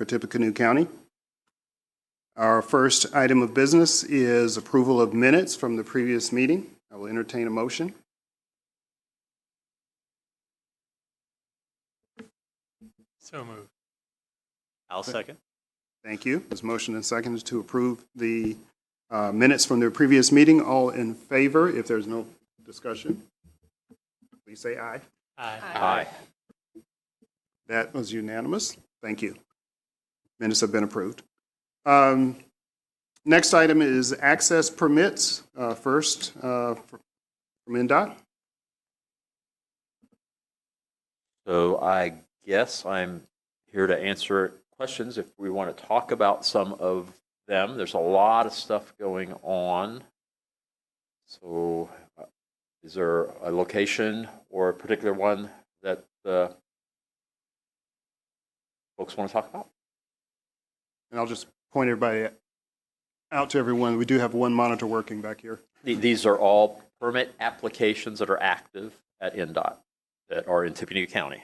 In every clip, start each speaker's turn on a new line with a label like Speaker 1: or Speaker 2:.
Speaker 1: for Tippecanoe County. Our first item of business is approval of minutes from the previous meeting. I will entertain a motion.
Speaker 2: So moved.
Speaker 3: I'll second.
Speaker 1: Thank you. There's motion and second to approve the minutes from the previous meeting. All in favor, if there's no discussion, please say aye.
Speaker 2: Aye.
Speaker 3: Aye.
Speaker 1: That was unanimous. Thank you. Minutes have been approved. Next item is access permits. First, from NDOT.
Speaker 3: So I guess I'm here to answer questions if we want to talk about some of them. There's a lot of stuff going on. So is there a location or a particular one that folks want to talk about?
Speaker 1: And I'll just point everybody out to everyone. We do have one monitor working back here.
Speaker 3: These are all permit applications that are active at NDOT that are in Tippecanoe County.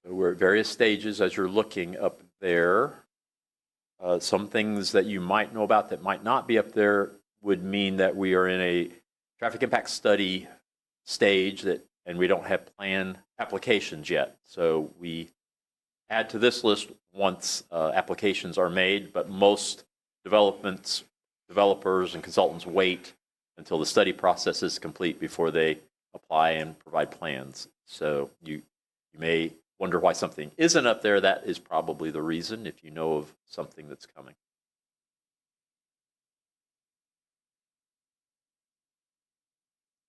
Speaker 3: So we're at various stages as you're looking up there. Some things that you might know about that might not be up there would mean that we are in a traffic impact study stage and we don't have plan applications yet. So we add to this list once applications are made, but most developers and consultants wait until the study process is complete before they apply and provide plans. So you may wonder why something isn't up there. That is probably the reason if you know of something that's coming.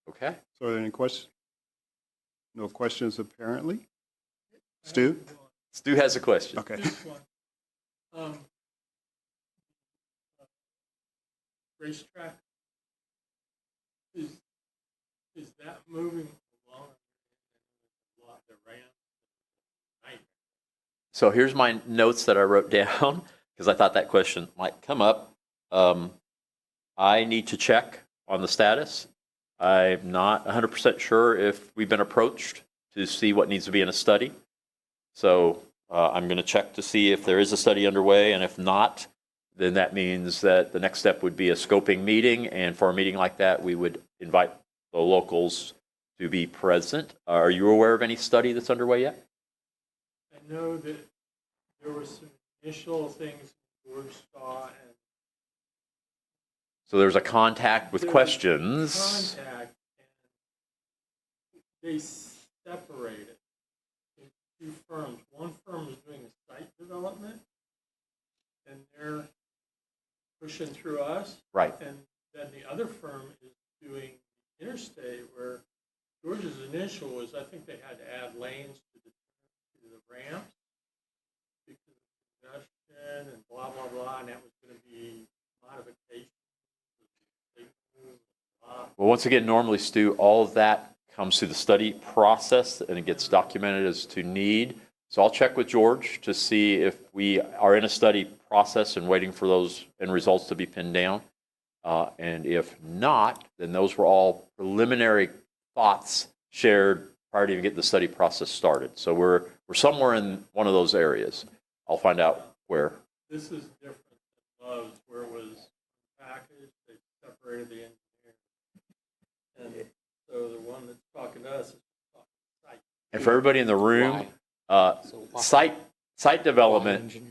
Speaker 3: Okay.
Speaker 1: So are there any questions? No questions apparently. Stu?
Speaker 3: Stu has a question.
Speaker 1: Okay.
Speaker 2: This one. Racetrack. Is that moving along the ramp?
Speaker 3: So here's my notes that I wrote down because I thought that question might come up. I need to check on the status. I'm not 100% sure if we've been approached to see what needs to be in a study. So I'm going to check to see if there is a study underway, and if not, then that means that the next step would be a scoping meeting, and for a meeting like that, we would invite the locals to be present. Are you aware of any study that's underway yet?
Speaker 2: I know that there were some initial things George saw, and
Speaker 3: So there's a contact with
Speaker 2: there was
Speaker 3: questions.
Speaker 2: contact, and they separated into two firms. One firm is doing a site development, and they're pushing through us.
Speaker 3: Right.
Speaker 2: And then the other firm is doing interstate, where George's initial was, I think they had to add lanes to the ramps because of congestion and blah, blah, blah, and that was going to be modification.
Speaker 3: Well, once again, normally, Stu, all of that comes through the study process and it gets documented as to need. So I'll check with George to see if we are in a study process and waiting for those end results to be pinned down. And if not, then those were all preliminary thoughts shared prior to even getting the study process started. So we're somewhere in one of those areas. I'll find out where.
Speaker 2: This is different than Love's, where it was packaged, they separated the engineer. And so the one that's talking to us is talking site.
Speaker 3: And for everybody in the room, site development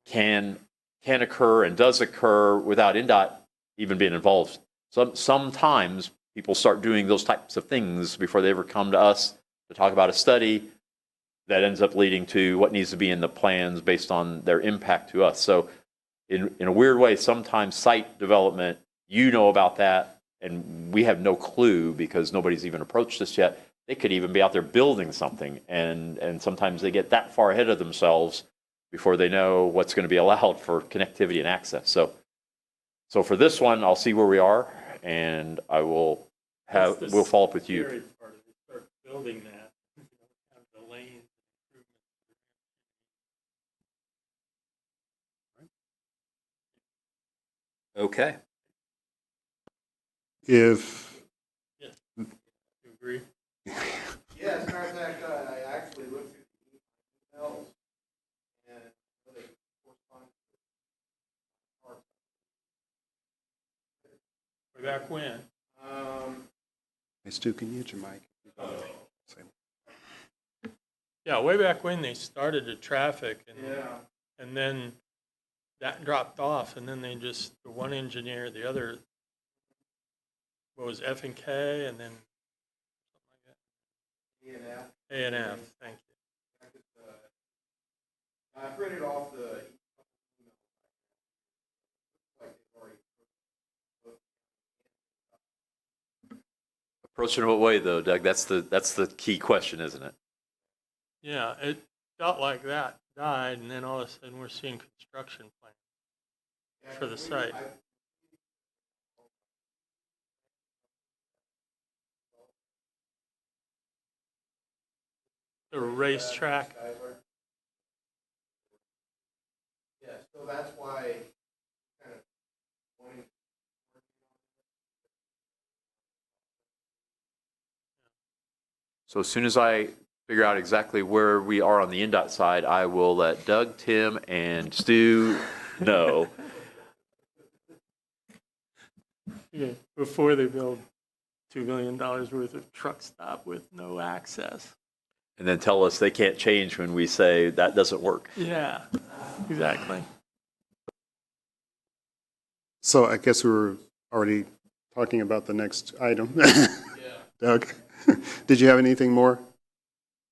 Speaker 3: can occur and does occur without NDOT even being involved. Sometimes people start doing those types of things before they ever come to us to talk about a study that ends up leading to what needs to be in the plans based on their impact to us. So in a weird way, sometimes site development, you know about that, and we have no clue because nobody's even approached us yet. They could even be out there building something, and sometimes they get that far ahead of themselves before they know what's going to be allowed for connectivity and access. So for this one, I'll see where we are, and I will we'll follow up with you.
Speaker 2: Scary part of it, start building that, the lanes,
Speaker 3: Okay.
Speaker 1: If,
Speaker 2: You agree?
Speaker 4: Yeah, as a matter of fact, I actually looked through the emails and they correspond
Speaker 2: Way back when?
Speaker 1: hey Stu, can you hit your mic?
Speaker 2: Yeah, way back when they started the traffic
Speaker 4: yeah.
Speaker 2: and then that dropped off and then they just, the one engineer, the other, what was F and K and then
Speaker 4: E&F.
Speaker 2: A and F, thank you.
Speaker 4: I printed off the email. Like they've already.
Speaker 3: Approach in what way, though, Doug? That's the key question, isn't it?
Speaker 2: Yeah, it felt like that died and then all of a sudden we're seeing construction plans for the site. The racetrack.
Speaker 4: Yeah, so that's why kind of wanting.
Speaker 3: So as soon as I figure out exactly where we are on the NDOT side, I will let Doug, Tim, and Stu know.
Speaker 2: Yeah, before they build $2 million worth of truck stop with no access.
Speaker 3: And then tell us they can't change when we say that doesn't work.
Speaker 2: Yeah, exactly.
Speaker 1: so I guess we were already talking about the next item.
Speaker 4: Yeah.
Speaker 1: Doug, did you have anything more?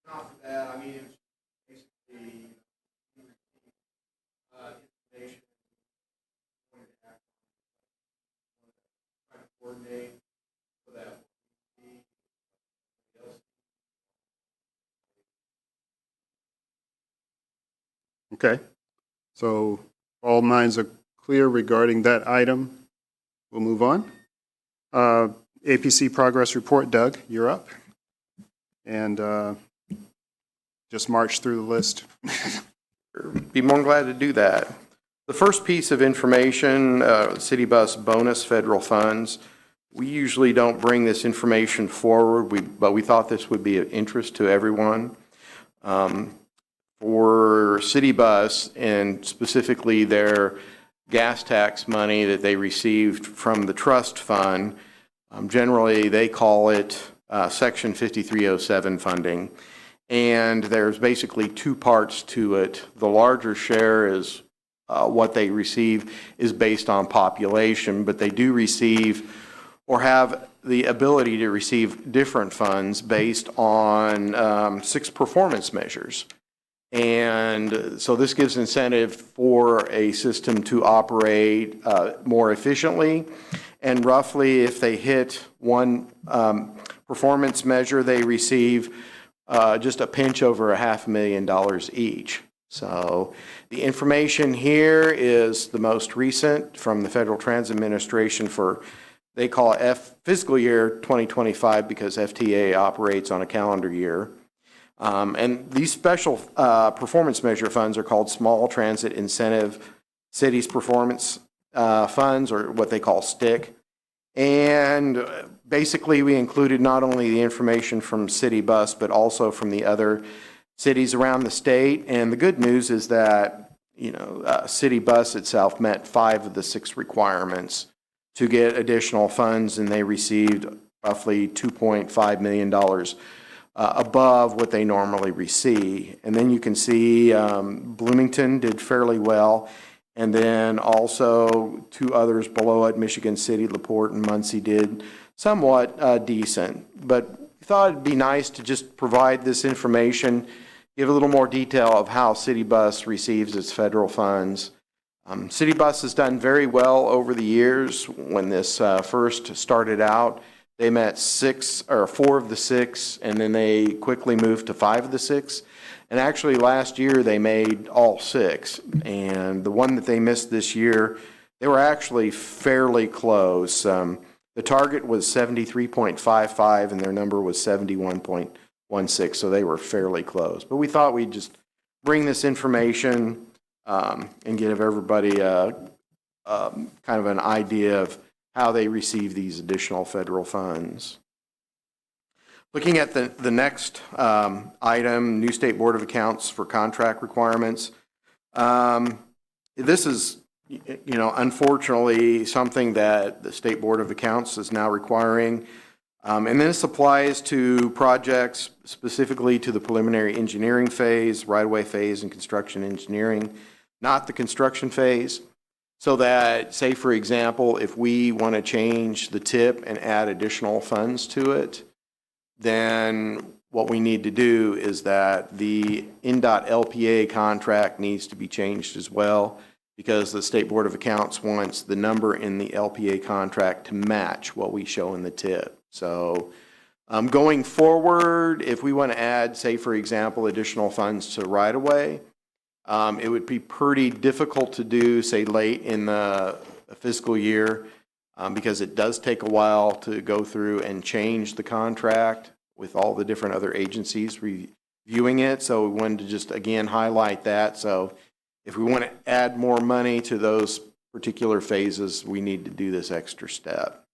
Speaker 4: Not for that, I mean, it's basically, information, trying to coordinate so that
Speaker 1: Okay. So all minds are clear regarding that item. We'll move on. APC progress report, Doug, you're up. And just march through the list.
Speaker 4: be more than glad to do that. The first piece of information, City Bus bonus federal funds. We usually don't bring this information forward, but we thought this would be of interest to everyone. For City Bus, and specifically their gas tax money that they received from the trust fund, generally they call it Section 5307 funding. And there's basically two parts to it. The larger share is what they receive is based on population, but they do receive or have the ability to receive different funds based on 6 performance measures. And so this gives incentive for a system to operate more efficiently. And roughly, if they hit one performance measure, they receive just a pinch over $500,000 each. So the information here is the most recent from the Federal Transit Administration for, they call it fiscal year 2025 because FTA operates on a calendar year. And these special performance measure funds are called Small Transit Incentive Cities Performance Funds, or what they call STIC. And basically we included not only the information from City Bus, but also from the other cities around the state. And the good news is that, you know, City Bus itself met 5 of the 6 requirements to get additional funds, and they received roughly $2.5 million above what they normally receive. And then you can see Bloomington did fairly well, and then also 2 others below it, Michigan City, LaPorte, and Muncie did somewhat decent. But we thought it'd be nice to just provide this information, give a little more detail of how City Bus receives its federal funds. City Bus has done very well over the years. When this first started out, they met 4 of the 6, and then they quickly moved to 5 of the 6. And actually last year they made all 6. And the one that they missed this year, they were actually fairly close. The target was 73.55 and their number was 71.16, so they were fairly close. But we thought we'd just bring this information and give everybody a kind of an idea of how they receive these additional federal funds. Looking at the next item, new State Board of Accounts for contract requirements. This is, unfortunately something that the State Board of Accounts is now requiring. And this applies to projects specifically to the preliminary engineering phase, right-of-way phase, and construction engineering, not the construction phase. So that, say for example, if we want to change the tip and add additional funds to it, then what we need to do is that the NDOT LPA contract needs to be changed as well, because the State Board of Accounts wants the number in the LPA contract to match what we show in the tip. So going forward, if we want to add, say for example, additional funds to right-of-way, it would be pretty difficult to do, say, late in the fiscal year, because it does take a while to go through and change the contract with all the different other agencies reviewing it. So we wanted to just, again, highlight that. So if we want to add more money to those particular phases, we need to do this extra step.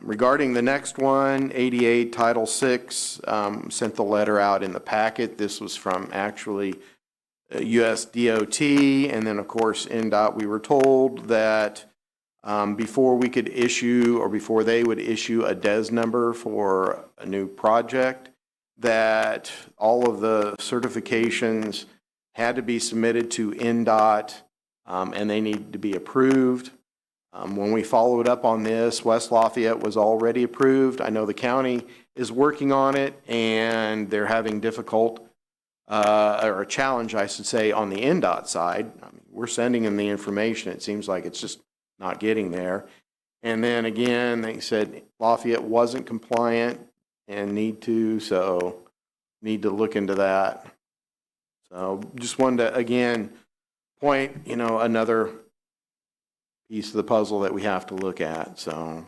Speaker 4: Regarding the next one, 88 Title VI, sent the letter out in the packet. This was from actually US DOT, and then of course NDOT. We were told that before we could issue, or before they would issue a DES number for a new project, that all of the certifications had to be submitted to NDOT, and they needed to be approved. When we followed up on this, West Lafayette was already approved. I know the county is working on it, and they're having or a challenge, I should say, on the NDOT side. I mean, we're sending them the information. It seems like it's just not getting there. And then again, they said Lafayette wasn't compliant and need to look into that. So just wanted to, again, point, another piece of the puzzle that we have to look at. So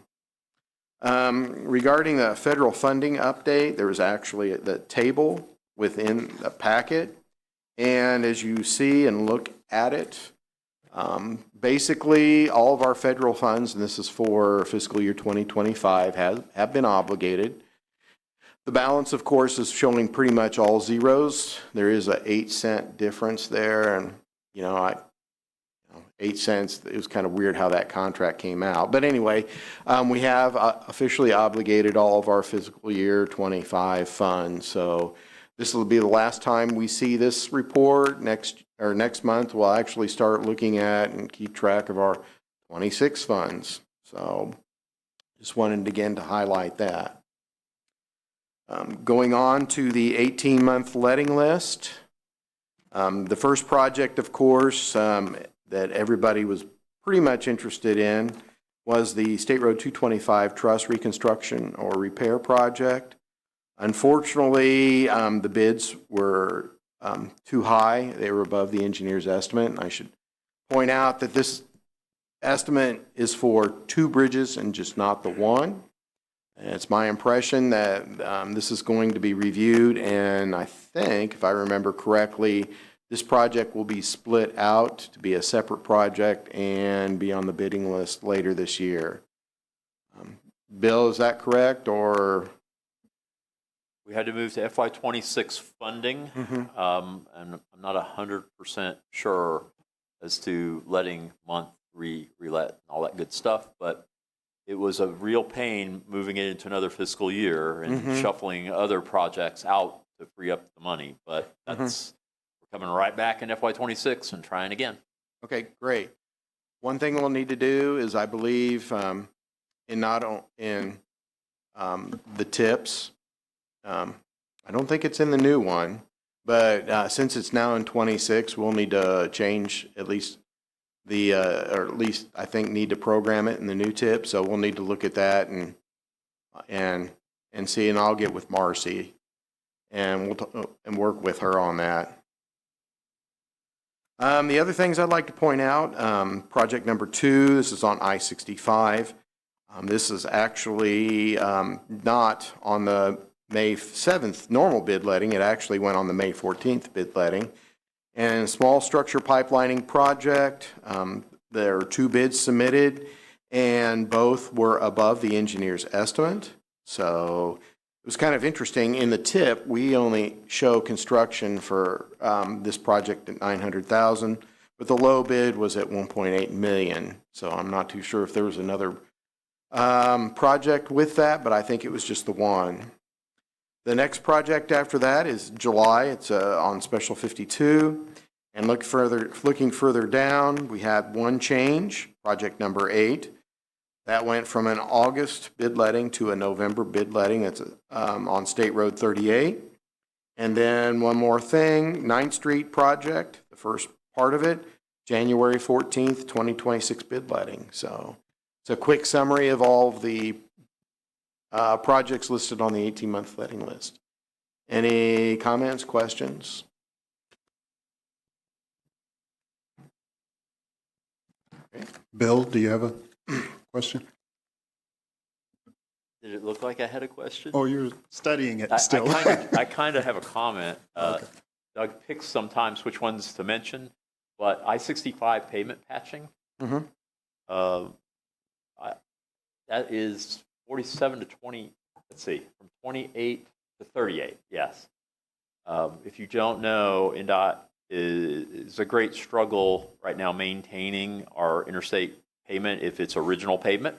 Speaker 4: regarding the federal funding update, there was actually the table within the packet, and as you see and look at it, basically all of our federal funds, and this is for fiscal year 2025, have been obligated. The balance, of course, is showing pretty much all zeros. There is a 8-cent difference there, and 8 cents, it was kind of weird how that contract came out. But anyway, we have officially obligated all of our fiscal year 25 funds. So this will be the last time we see this report. Next month, we'll actually start looking at and keep track of our 26 funds. So just wanted again to highlight that. Going on to the 18-month letting list. The first project, of course, that everybody was pretty much interested in was the State Road 225 truss reconstruction or repair project. Unfortunately, the bids were too high. They were above the engineer's estimate. And I should point out that this estimate is for 2 bridges and just not the one. And it's my impression that this is going to be reviewed, and I think, if I remember correctly, this project will be split out to be a separate project and be on the bidding list later this year. Bill, is that correct, or?
Speaker 3: We had to move to FY26 funding, and I'm not 100% sure as to letting month relet and all that good stuff, but it was a real pain moving it into another fiscal year and shuffling other projects out to free up the money. But that's we're coming right back in FY26 and trying again. Okay,
Speaker 4: great. One thing we'll need to do is, I believe, in the tips. I don't think it's in the new one, but since it's now in 26, we'll need to change at least or at least I think need to program it in the new tip. So we'll need to look at that and see, and I'll get with Marcy and we'll work with her on that. The other things I'd like to point out, project number 2, this is on I-65. This is actually not on the May 7th normal bid letting. It actually went on the May 14th bid letting. And small structure pipelining project. There are 2 bids submitted, and both were above the engineer's estimate. So it was kind of interesting. In the tip, we only show construction for this project at $900,000, but the low bid was at $1.8 million. So I'm not too sure if there was another project with that, but I think it was just the one. The next project after that is July. It's on Special 52. And looking further down, we had one change, project number 8. That went from an August bid letting to a November bid letting. That's on State Road 38. And then one more thing, 9th Street project, the first part of it, January 14th, 2026 bid letting. So it's a quick summary of all of the projects listed on the 18-month letting list. Any comments, questions?
Speaker 1: Bill, do you have a question?
Speaker 3: Did it look like I had a question?
Speaker 1: Oh, you're studying it still.
Speaker 3: I kind of have a comment.
Speaker 1: Okay.
Speaker 3: Doug picks sometimes which ones to mention, but I-65 pavement patching, that is 47 to 20, let's see, from 28 to 38, yes. If you don't know, NDOT is a great struggle right now maintaining our interstate pavement if it's original pavement.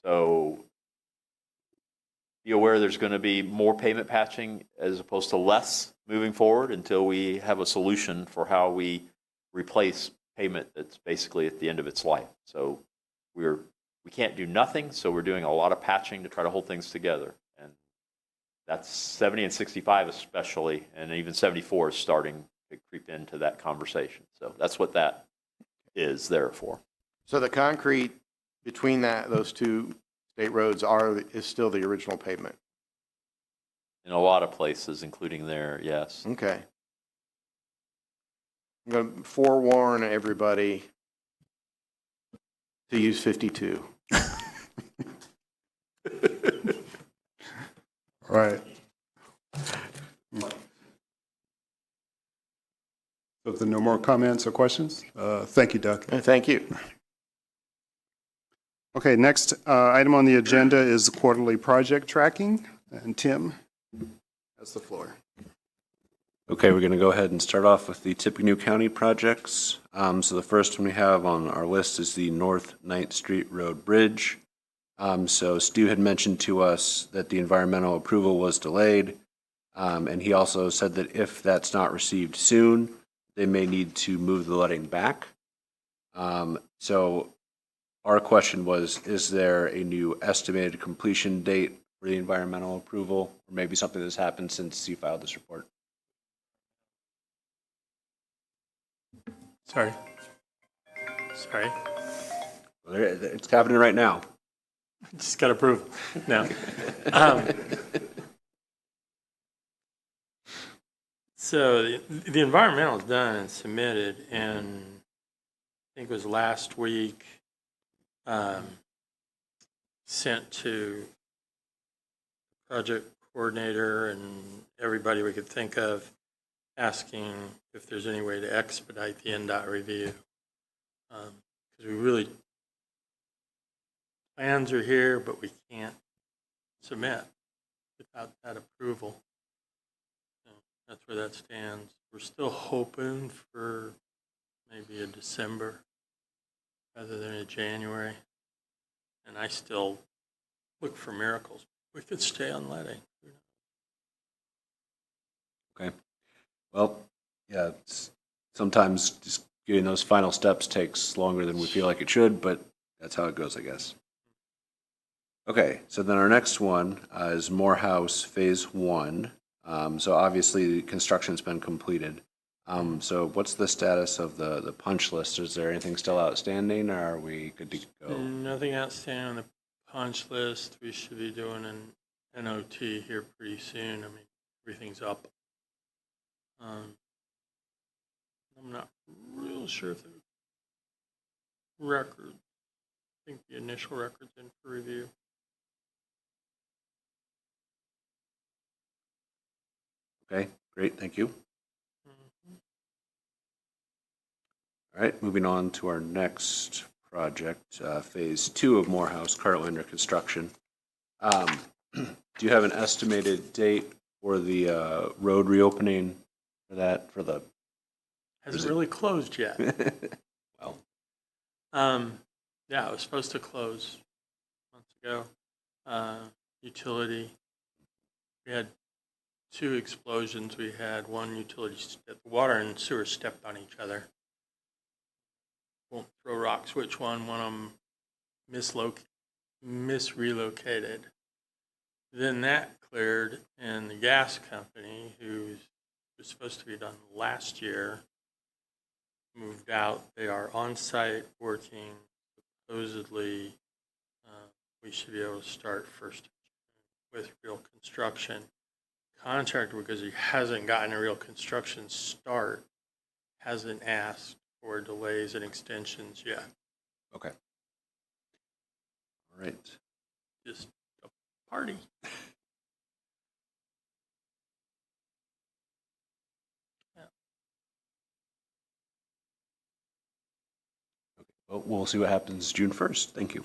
Speaker 3: So be aware there's going to be more pavement patching as opposed to less moving forward until we have a solution for how we replace pavement that's basically at the end of its life. So we can't do nothing, so we're doing a lot of patching to try to hold things together. And that's 70 and 65 especially, and even 74 is starting to creep into that conversation. So that's what that is there for.
Speaker 4: So the concrete between those 2 state roads is still the original pavement?
Speaker 3: In a lot of places, including there, yes.
Speaker 4: Okay. I'm going to forewarn everybody to use 52.
Speaker 1: All right. So if there are no more comments or questions, thank you, Doug.
Speaker 4: Thank you.
Speaker 1: Okay, next item on the agenda is the quarterly project tracking, and Tim has the floor.
Speaker 5: Okay, we're going to go ahead and start off with the Tippecanoe County projects. So the first one we have on our list is the North 9th Street Road Bridge. So Stu had mentioned to us that the environmental approval was delayed, and he also said that if that's not received soon, they may need to move the letting back. So our question was, is there a new estimated completion date for the environmental approval, or maybe something that's happened since you filed this report?
Speaker 2: Sorry.
Speaker 5: It's happening right now.
Speaker 2: Just got approval. No. So the environmental is done and submitted, and I think it was last week sent to project coordinator and everybody we could think of, asking if there's any way to expedite the NDOT review. Because we really, plans are here, but we can't submit without that approval. So that's where that stands. We're still hoping for maybe a December rather than a January. And I still look for miracles. We could stay on letting.
Speaker 5: Okay. Well, yeah, sometimes just getting those final steps takes longer than we feel like it should, but that's how it goes, I guess. Okay, so then our next one is Morehouse Phase 1. So obviously construction's been completed. So what's the status of the punch list? Is there anything still outstanding, or are we good to go?
Speaker 2: Nothing outstanding on the punch list. We should be doing an NOT here pretty soon. I mean, everything's up. I'm not real sure if the record, I think the initial record's in for review.
Speaker 5: Okay, great, thank you. All right, moving on to our next project, Phase 2 of Morehouse, currently under construction. Do you have an estimated date for the road reopening for that, for the,
Speaker 2: Hasn't really closed yet.
Speaker 5: well,
Speaker 2: Yeah, it was supposed to close months ago. Utility, we had 2 explosions. We had one utility, the water and sewer stepped on each other. Won't throw rocks which one of them misrelocated. Then that cleared, and the gas company, who was supposed to be done last year, moved out. They are on site working. Supposedly, we should be able to start first with real construction. Contractor, because he hasn't gotten a real construction start, hasn't asked for delays and extensions yet.
Speaker 5: okay. All right.
Speaker 2: Just a party.
Speaker 5: Well, we'll see what happens June 1st. Thank you.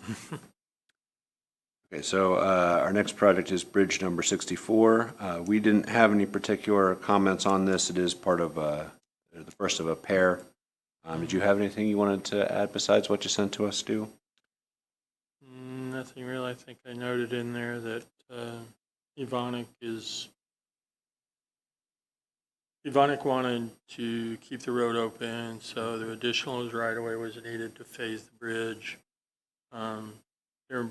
Speaker 5: Okay, so our next project is bridge number 64. We didn't have any particular comments on this. It is part of the first of a pair. Did you have anything you wanted to add besides what you sent to us, Stu?
Speaker 2: Nothing really. I think I noted in there that Evonik wanted to keep the road open, so the additional right-of-way was needed to phase the bridge. They're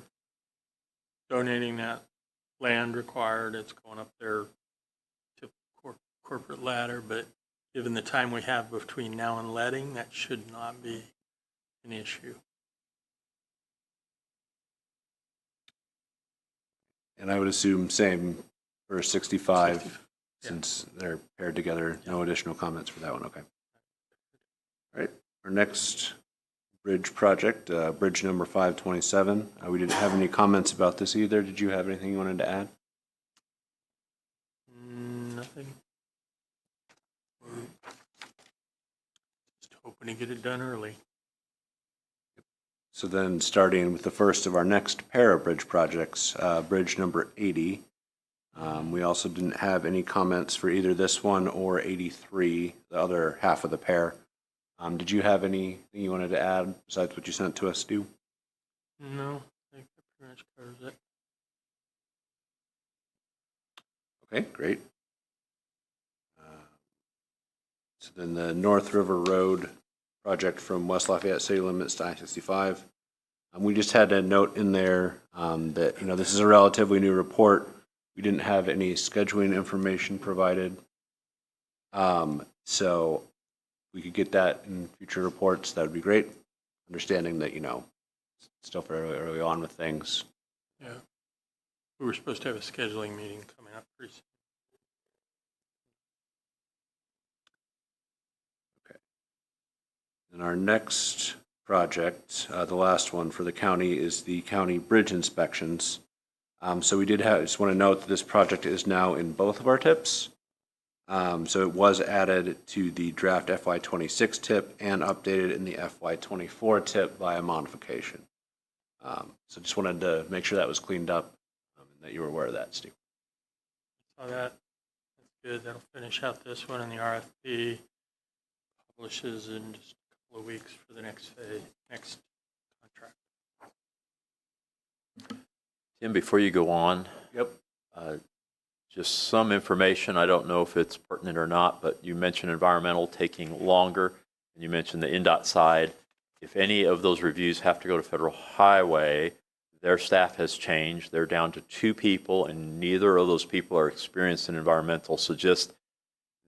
Speaker 2: donating that land required. It's going up their corporate ladder, but given the time we have between now and letting, that should not be an issue.
Speaker 5: And I would assume same for 65,
Speaker 2: 65, yeah.
Speaker 5: since they're paired together. No additional comments for that one. Okay. All right. Our next bridge project, bridge number 527. We didn't have any comments about this either. Did you have anything you wanted to add?
Speaker 2: Nothing. We're just hoping to get it done early.
Speaker 5: So then starting with the first of our next pair of bridge projects, bridge number 80. We also didn't have any comments for either this one or 83, the other half of the pair. Did you have anything you wanted to add besides what you sent to us, Stu?
Speaker 2: No, I think that pretty much covers it.
Speaker 5: Okay, great. So then the North River Road project from West Lafayette city limits to I-65. We just had a note in there that, this is a relatively new report. We didn't have any scheduling information provided. So we could get that in future reports. That would be great. Understanding that, still fairly early on with things.
Speaker 2: Yeah. We were supposed to have a scheduling meeting coming up pretty soon.
Speaker 5: And our next project, the last one for the county, is the county bridge inspections. So we just want to note that this project is now in both of our TIPs. So it was added to the draft FY26 TIP and updated in the FY24 TIP by a modification. So just wanted to make sure that was cleaned up and that you were aware of that, Steve.
Speaker 2: Saw that. That's good. That'll finish out this one, and the RFP publishes in just a couple of weeks for the next contract.
Speaker 3: Tim, before you go on,
Speaker 5: Yep.
Speaker 3: just some information, I don't know if it's pertinent or not, but you mentioned environmental taking longer, and you mentioned the NDOT side. If any of those reviews have to go to Federal Highway, their staff has changed. They're down to 2 people, and neither of those people are experienced in environmental. So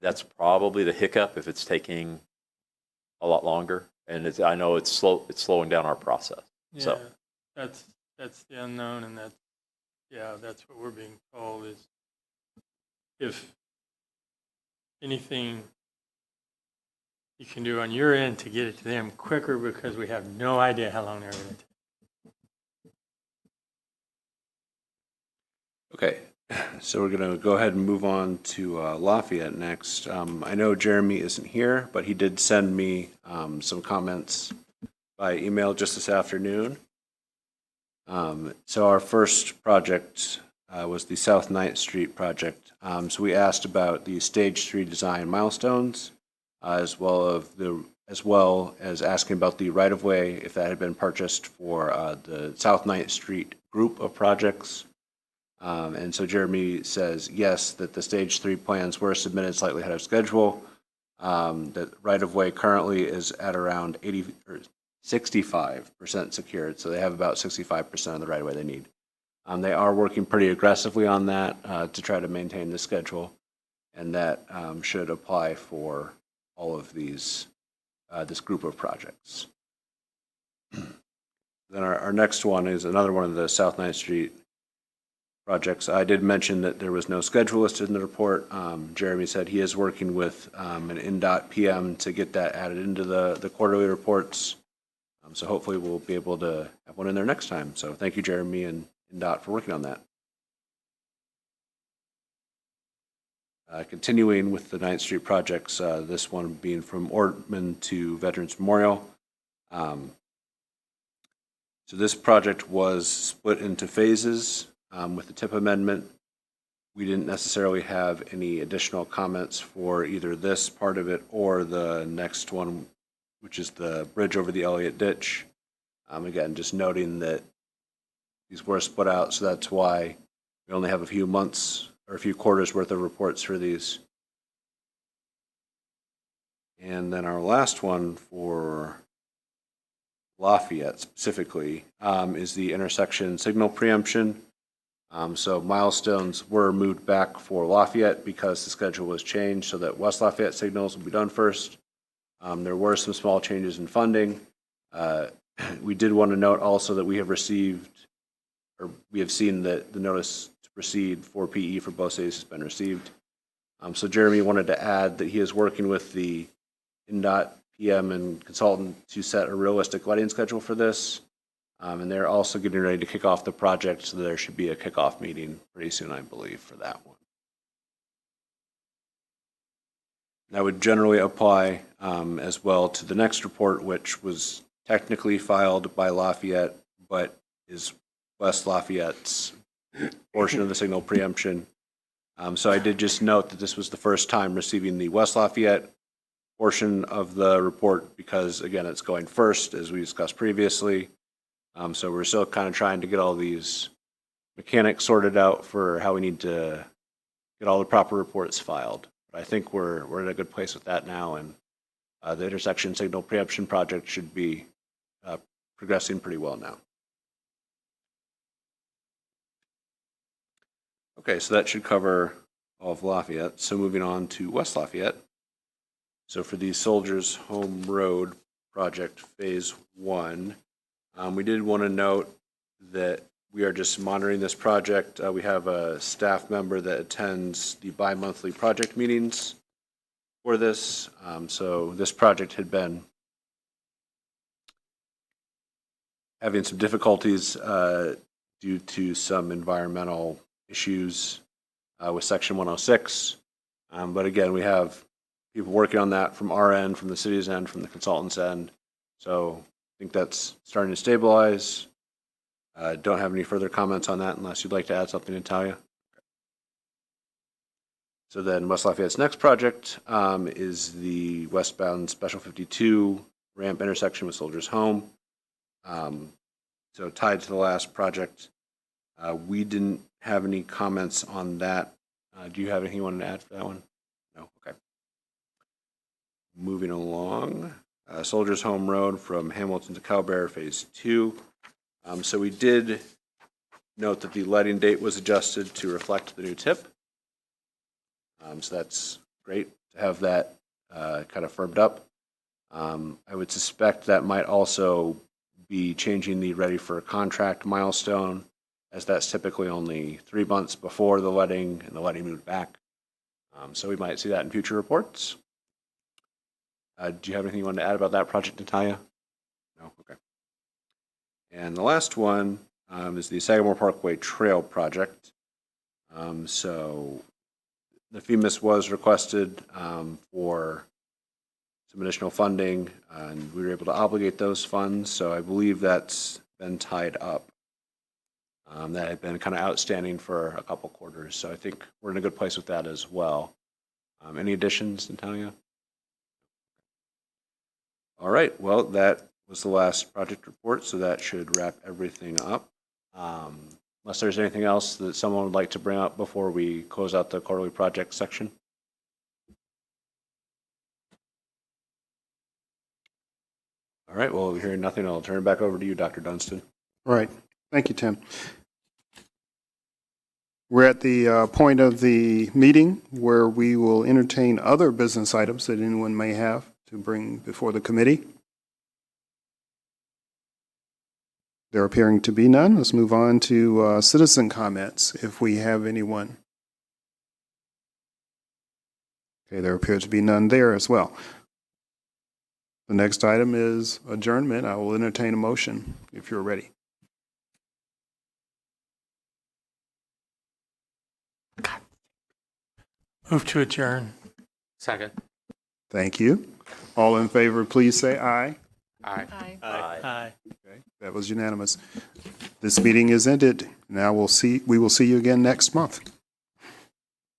Speaker 3: that's probably the hiccup if it's taking a lot longer. And I know it's slowing down our process.
Speaker 2: Yeah,
Speaker 3: So
Speaker 2: that's the unknown, and that's what we're being told is if anything you can do on your end to get it to them quicker, because we have no idea how long they're going to take.
Speaker 5: Okay. So we're going to go ahead and move on to Lafayette next. I know Jeremy isn't here, but he did send me some comments by email just this afternoon. So our first project was the South 9th Street project. So we asked about the Stage 3 design milestones, as well as asking about the right-of-way, if that had been purchased for the South 9th Street group of projects. And so Jeremy says, yes, that the Stage 3 plans were submitted slightly ahead of schedule. That right-of-way currently is at around 65% secured, so they have about 65% of the right-of-way they need. They are working pretty aggressively on that to try to maintain the schedule, and that should apply for all of these, this group of projects. Then our next one is another one of the South 9th Street projects. I did mention that there was no schedule listed in the report. Jeremy said he is working with an NDOT PM to get that added into the quarterly reports. So hopefully we'll be able to have one in there next time. So thank you, Jeremy and NDOT, for working on that. Continuing with the 9th Street projects, this one being from Ortman to Veterans Memorial. So this project was split into phases with the TIP amendment. We didn't necessarily have any additional comments for either this part of it or the next one, which is the bridge over the Elliott Ditch. Again, just noting that these were split out, so that's why we only have a few months or a few quarters worth of reports for these. And then our last one for Lafayette specifically is the intersection signal preemption. So milestones were moved back for Lafayette because the schedule was changed so that West Lafayette signals will be done first. There were some small changes in funding. We did want to note also that we have received, or we have seen that the notice to proceed for PE for both cities has been received. So Jeremy wanted to add that he is working with the NDOT PM and consultant to set a realistic letting schedule for this. And they're also getting ready to kick off the project, so there should be a kickoff meeting pretty soon, I believe, for that one. That would generally apply as well to the next report, which was technically filed by Lafayette, but is West Lafayette's portion of the signal preemption. So I did just note that this was the first time receiving the West Lafayette portion of the report because, again, it's going first, as we discussed previously. So we're still kind of trying to get all these mechanics sorted out for how we need to get all the proper reports filed. But I think we're in a good place with that now, and the intersection signal preemption project should be progressing pretty well now. Okay, so that should cover all of Lafayette. So moving on to West Lafayette. So for the Soldiers Home Road project, phase 1, we did want to note that we are just monitoring this project. We have a staff member that attends the bi-monthly project meetings for this. So this project had been having some difficulties due to some environmental issues with Section 106. But again, we have people working on that from our end, from the city's end, from the consultant's end. So I think that's starting to stabilize. Don't have any further comments on that unless you'd like to add something, Natalia. So then West Lafayette's next project is the westbound Special 52 ramp intersection with Soldiers Home. So tied to the last project, we didn't have any comments on that. Do you have anything you wanted to add for that one? No? Okay. Moving along, Soldiers Home Road from Hamilton to Cowbear, phase 2. So we did note that the letting date was adjusted to reflect the new tip. So that's great to have that kind of firmed up. I would suspect that might also be changing the ready for a contract milestone, as that's typically only 3 months before the letting, and the letting moved back. So we might see that in future reports. Do you have anything you want to add about that project, Natalia? No? Okay. And the last one is the Sagamore Parkway Trail project. So the FEMAS was requested for some additional funding, and we were able to obligate those funds, so I believe that's been tied up. That had been kind of outstanding for a couple quarters, so I think we're in a good place with that as well. Any additions, Natalia? All right, well, that was the last project report, so that should wrap everything up. Unless there's anything else that someone would like to bring up before we close out the quarterly project section. All right, well, hearing nothing, I'll turn it back over to you, Dr. Dunstan.
Speaker 1: All right. Thank you, Tim. We're at the point of the meeting where we will entertain other business items that anyone may have to bring before the committee. There appearing to be none. Let's move on to citizen comments, if we have anyone. Okay, there appears to be none there as well. The next item is adjournment. I will entertain a motion if you're ready.
Speaker 2: Move to adjourn.
Speaker 6: Second.
Speaker 1: Thank you. All in favor, please say aye.
Speaker 6: Aye.
Speaker 2: Aye.
Speaker 1: Okay, that was unanimous. This meeting is ended. Now we will see you again next month.